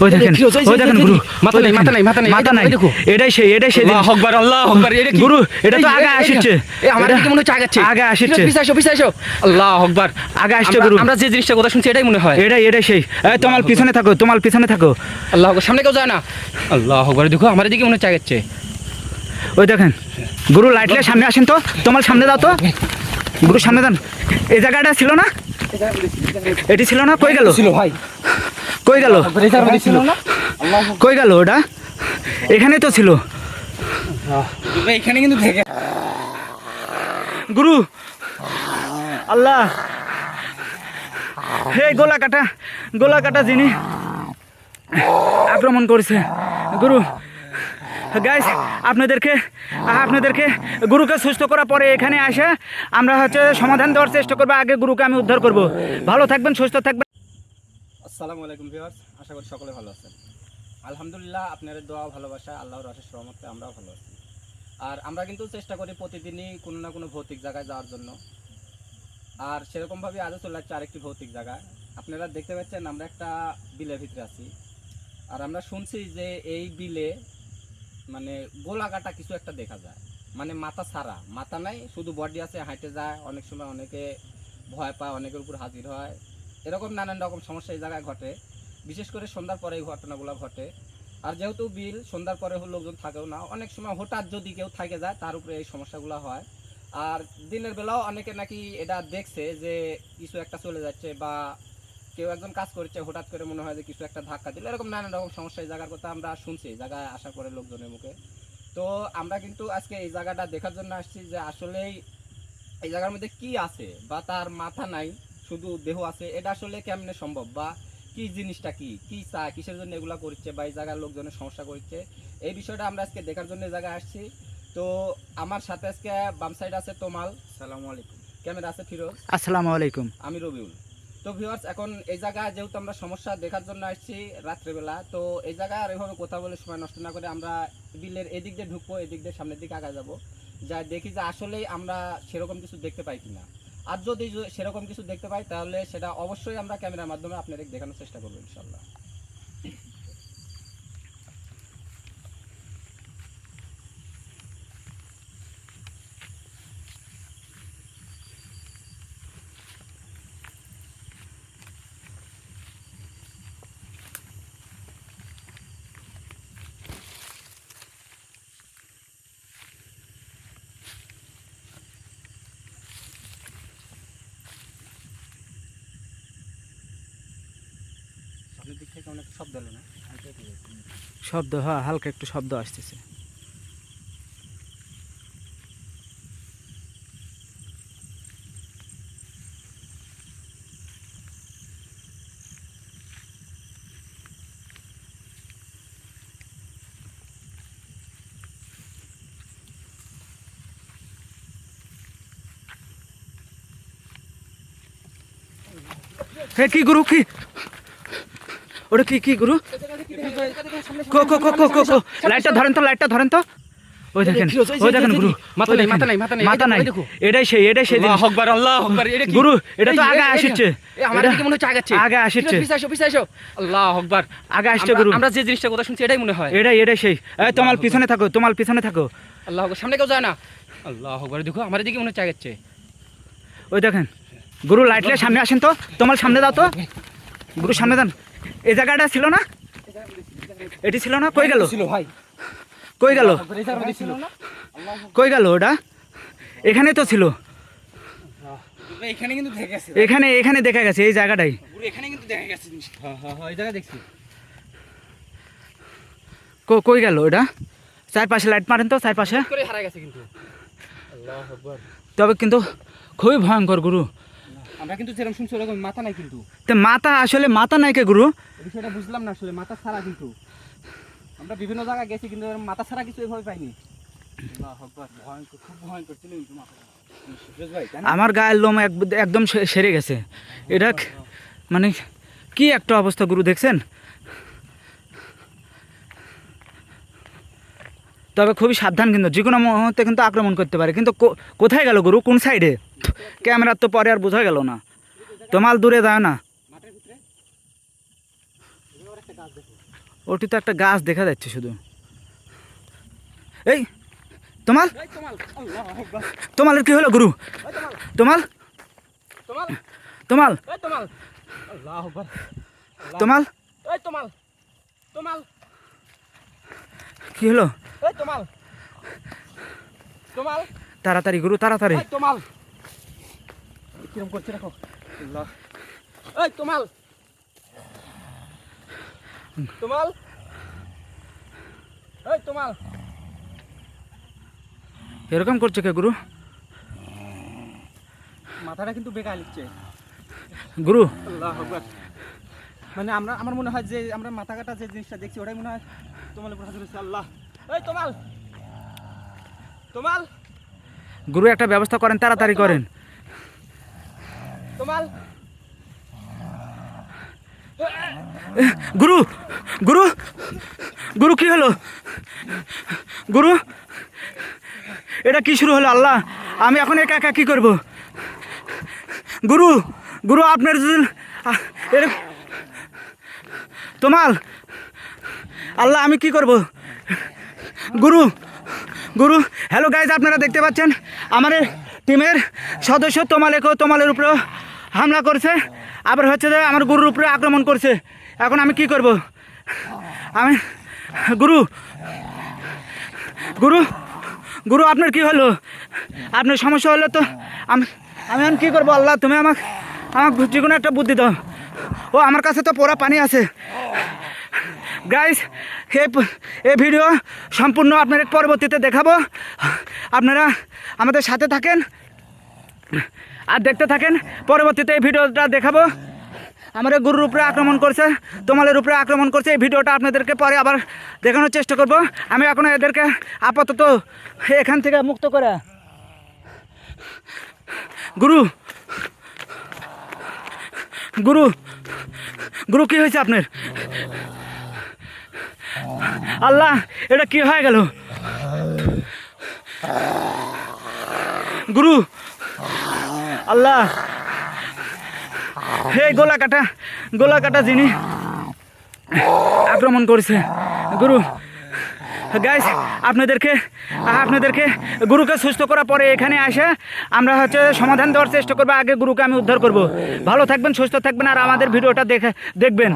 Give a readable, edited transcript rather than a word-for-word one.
ওই দেখেন গুরু, মাথা নাই। এটাই সেই আল্লাহু আকবার, আল্লাহু আকবার। এটা কি গুরু? এটা তো আগে আসছে। আমার দিকে মনে হচ্ছে আগাচ্ছে। আগে আসছে। পিছাইছো। আল্লাহু আকবার। আগে আসছে গুরু। আমরা যে জিনিসটা কথা শুনছি এটাই মনে হয়। এটাই সেই। তোমার পিছনে থাকো। আল্লাহু আকবার, সামনে কেউ যায় না। আল্লাহু আকবার, দেখো আমার দিকে মনে হচ্ছে আগাচ্ছে। ওই দেখেন গুরু, লাইটলে সামনে আসেন তো, তোমার সামনে দাও তো গুরু, সামনে দেন। এই জায়গাটা ছিল না? এটি ছিল না? কই গেল? ছিল ভাই, কই গেল? ছিল না? কই গেল ওটা? এখানেই তো ছিল এখানে কিন্তু থেকে গুরু। আল্লাহ, হে গোলা কাটা যিনি আক্রমণ করেছে গুরু। গাইস, আপনাদেরকে গুরুকে সুস্থ করার পরে এখানে আসে আমরা সমাধান দেওয়ার চেষ্টা করবো। আগে গুরুকে আমি উদ্ধার করব। ভালো থাকবেন, সুস্থ থাকবেন। আসসালামু আলাইকুম ভিউয়ার্স, আশা করি সকলে ভালো আছেন। আলহামদুলিল্লাহ, আপনাদের দোয়া ভালোবাসা, আল্লাহর অশেষ রহমতে আমরাও ভালো আছি। আর আমরা কিন্তু চেষ্টা করি প্রতিদিনই কোনো না কোনো ভৌতিক জায়গায় যাওয়ার জন্য। আর সেরকমভাবে আজও চলে যাচ্ছে আরেকটি ভৌতিক জায়গায়। আপনারা দেখতে পাচ্ছেন আমরা একটা বিলের ভিতরে আছি। আর আমরা শুনছি যে এই বিলে মানে গোলাকাটা কিছু একটা দেখা যায়, মানে মাথা ছাড়া, মাথা নাই, শুধু বডি আছে, হাঁটে যায়। অনেক সময় অনেকে ভয় পায়, অনেকের উপর হাজির হয়। এরকম নানান রকম সমস্যা এই জায়গায় ঘটে। বিশেষ করে সন্ধ্যার পরে এই ঘটনাগুলো ঘটে। আর যেহেতু বিল, সন্ধ্যার পরে লোকজন থাকেও না, অনেক সময় হঠাৎ যদি কেউ থাকে যায় তার উপরে এই সমস্যাগুলো হয়। আর দিনের বেলাও অনেকে নাকি এটা দেখছে যে কিছু একটা চলে যাচ্ছে, বা কেউ একজন কাজ করছে, হঠাৎ করে মনে হয় যে কিছু একটা ধাক্কা দিল। এরকম নানান রকম সমস্যা এই জায়গার কথা আমরা শুনছি এই জায়গায় আসার পরে লোকজনের মুখে। তো আমরা কিন্তু আজকে এই জায়গাটা দেখার জন্য আসছি যে আসলেই এই জায়গার মধ্যে কি আছে, বা তার মাথা নাই, শুধু দেহ আছে, এটা আসলে কেমনে সম্ভব, বা কি জিনিসটা কি চায়, কিসের জন্য এগুলা করছে, বা এই জায়গার লোকজনের সমস্যা করছে, এই বিষয়টা আমরা আজকে দেখার জন্য এই জায়গায় আসছি। তো আমার সাথে আজকে বাম সাইড আছে তোমাল, সালামু আলাইকুম। ক্যামেরা আছে ফিরোজ, আসসালামু আলাইকুম। আমি রবিউল। তো ভিউয়ার্স, এখন এই জায়গায় যেহেতু আমরা সমস্যা দেখার জন্য আসছি রাত্রেবেলা, তো এই জায়গায় আর এভাবে কথা বলে সময় নষ্ট না করে আমরা বিলের এদিক দিয়ে ঢুকবো, এদিক দিয়ে সামনের দিকে আগে যাবো, যা দেখি যে আসলেই আমরা সেরকম কিছু দেখতে পাই কিনা। আর যদি সেরকম কিছু দেখতে পাই তাহলে সেটা অবশ্যই আমরা ক্যামেরার মাধ্যমে আপনাদের দেখানোর চেষ্টা করবো ইনশাল্লাহ। সামনের দিক থেকে অনেক শব্দ হলো না? শব্দ, হ্যাঁ, হালকা একটু শব্দ আসতেছে। হ্যাঁ, কি গুরু? কি ওটা? কি গুরু? লাইটটা ধরেন তো। ওই দেখেন গুরু, মাথা নাই। এটাই সেই আল্লাহু আকবার, আল্লাহু আকবার। এটা কি গুরু? এটা তো আগে আসছে। আমার দিকে মনে হচ্ছে আগাচ্ছে। আগে আসছে। পিছাইছো। আল্লাহু আকবার, আগে আসছে গুরু। আমরা যে জিনিসটা কথা শুনছি এটাই মনে হয়। এটাই সেই। তোমার পিছনে থাকো। আল্লাহু আকবার, সামনে কেউ যায় না। আল্লাহু আকবার, দেখো আমার দিকে মনে হচ্ছে আগাচ্ছে। ওই দেখেন গুরু, লাইটলে সামনে আসেন তো, তোমার সামনে দাও তো গুরু, সামনে দেন। এই জায়গাটা ছিল না? এটি ছিল না? কই গেল? ছিল ভাই, কই গেল? কই গেল ওটা? এখানেই তো ছিল। এখানে কিন্তু দেখা গেছে। এখানে দেখা গেছে এই জায়গাটাই। এখানে কিন্তু দেখা গেছে। হ্যাঁ, এই জায়গা দেখছি। কই গেল ওটা? চারপাশে লাইট মারেন তো, চারপাশে। করে হারা গেছে কিন্তু। আল্লাহু আকবার। তবে কিন্তু খুবই ভয়ঙ্কর গুরু। আমরা কিন্তু যেরকম শুনছি ওরকম মাথা নাই কিন্তু। তো মাথা নাই কে গুরু? এই বিষয়টা বুঝলাম না আসলে, মাথা ছাড়া কিন্তু। আমরা বিভিন্ন জায়গায় গেছি কিন্তু মাথা ছাড়া কিছু এভাবে পাইনি। আল্লাহু আকবার, ভয়ঙ্কর, খুব ভয়ঙ্কর ছিল কিন্তু মাথা। আমার গায়ের লোম একদম সেরে গেছে। এটা মানে কি একটা অবস্থা গুরু, দেখছেন? তবে খুবই সাবধান, কিন্তু যে কোনো মুহূর্তে কিন্তু আক্রমণ করতে পারে। কিন্তু কোথায় গেল গুরু? কোন সাইডে? ক্যামেরার তো পরে আর বোঝা গেল না। তোমার দূরে যায় না। ওটি তো একটা গাছ দেখা যাচ্ছে শুধু। এই তোমাল, এই তোমাল, আল্লাহু আকবার। তোমালের কি হলো গুরু? এই তোমাল, তোমাল, তোমাল, তোমাল, এই তোমাল, আল্লাহু আকবার। তোমাল, এই তোমাল, তোমাল, কি হলো? এই তোমাল, তোমাল, তাড়াতাড়ি গুরু, তাড়াতাড়ি। এই তোমাল। কিরম করছে দেখো। আল্লাহ। এই তোমাল, তোমাল, এই তোমাল। এরকম করছে কে গুরু? মাথাটা কিন্তু বেকার লিখছে। গুরু আল্লাহু আকবার। মানে আমার মনে হয় যে আমরা মাথা কাটা যে জিনিসটা দেখছি ওটাই মনে হয় তোমালের উপর হাজির হচ্ছে। আল্লাহ। এই তোমাল, তোমাল, গুরু একটা ব্যবস্থা করেন, তাড়াতাড়ি করেন। তোমাল। গুরু, গুরু, গুরু কি হলো? গুরু এটা কি শুরু হলো? আল্লাহ, আমি এখন একা একা কি করব? গুরু, গুরু আপনার যদি তোমাল, আল্লাহ আমি কি করব? গুরু, গুরু, হ্যালো গাইজ, আপনারা দেখতে পাচ্ছেন আমার টিমের সদস্য তোমালের উপরে হামলা করছে, আবার হচ্ছে যে আমার গুরুর উপরে আক্রমণ করছে। এখন আমি কি করব? আমি গুরু, গুরু, গুরু আপনার কি হলো? আপনার সমস্যা হলো তো আমি আমি এখন কী করবো? আল্লাহ তুমি আমাকে যে কোনো একটা বুদ্ধি দাও। ও আমার কাছে তো পোড়া পানি আছে। গাইস, এই ভিডিও সম্পূর্ণ আপনাদের পরবর্তীতে দেখাবো। আপনারা আমাদের সাথে থাকেন আর দেখতে থাকেন। পরবর্তীতে এই ভিডিওটা দেখাবো। আমার গুরুর উপরে আক্রমণ করছে, তোমালের উপরে আক্রমণ করছে। এই ভিডিওটা আপনাদেরকে পরে আবার দেখানোর চেষ্টা করব। আমি এখন এদেরকে আপাতত এখান থেকে মুক্ত করে। গুরু, গুরু, গুরু কি হয়েছে আপনার? আল্লাহ, এটা কি হয়ে গেল? গুরু, আল্লাহ, এই গোলা কাটা যিনি আক্রমণ করেছে। গুরু গাইস, আপনাদেরকে গুরুকে সুস্থ করার পরে এখানে আসে আমরা হচ্ছে সমাধান দেওয়ার চেষ্টা করবো। আগে গুরুকে আমি উদ্ধার করব। ভালো থাকবেন, সুস্থ থাকবেন আর আমাদের ভিডিওটা দেখবেন।